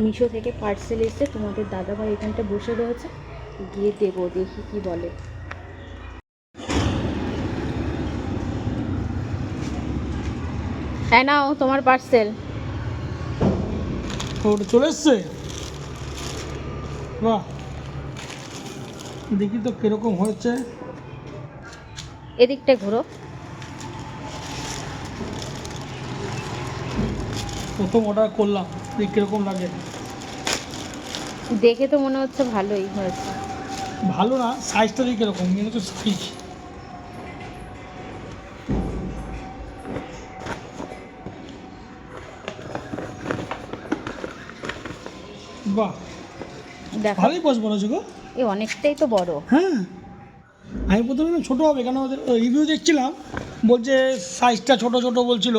মিশো থেকে পার্সেল এসে তোমাদের দাদাভাই এখানটা বসে রয়েছে, গিয়ে দেবো, দেখি কি বলে। হ্যাঁ নাও তোমার পার্সেল। ওটা চলে এসছে, বাহ, দেখি তো কিরকম হয়েছে। এদিকটা ঘুরো। প্রথম অর্ডার করলাম, দেখি কিরকম লাগে। দেখে তো মনে হচ্ছে ভালোই হয়েছে। ভালো না, সাইজটা দেখি কিরকম, মনে হচ্ছে সাইজ। বাহ, দেখো, ভালোই বস বলেছো গো। এই অনেকটাই তো বড়। হ্যাঁ, আমি প্রথমে না ছোটো হবে, কেন ওদের রিভিউ দেখছিলাম, বলছে সাইজটা ছোট ছোট বলছিল,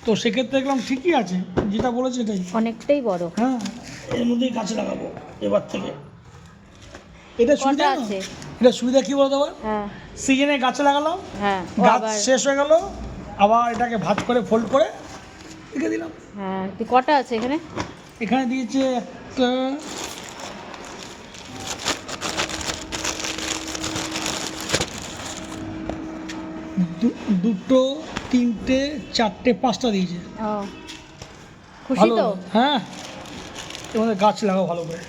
তো সেক্ষেত্রে দেখলাম ঠিকই আছে, যেটা বলেছে এটাই। অনেকটাই বড়। হ্যাঁ, এর মধ্যেই গাছ লাগাবো এবার থেকে। এটা সুবিধা কটা না, আছে? এটা সুবিধা কী বলতো আবার, হ্যাঁ সিজনে গাছে লাগালাম, হ্যাঁ, ও গাছ আবার শেষ হয়ে গেল, আবার এটাকে ভাঁজ করে ফোল্ড করে রেখে দিলাম। হ্যাঁ, কটা আছে এখানে? এখানে দিয়েছে একটা, দুটো, তিনটে, চারটে, পাঁচটা দিয়েছে। ও খুশি ভালো, তো? হ্যাঁ, তোমাদের গাছ লাগাও ভালো করে।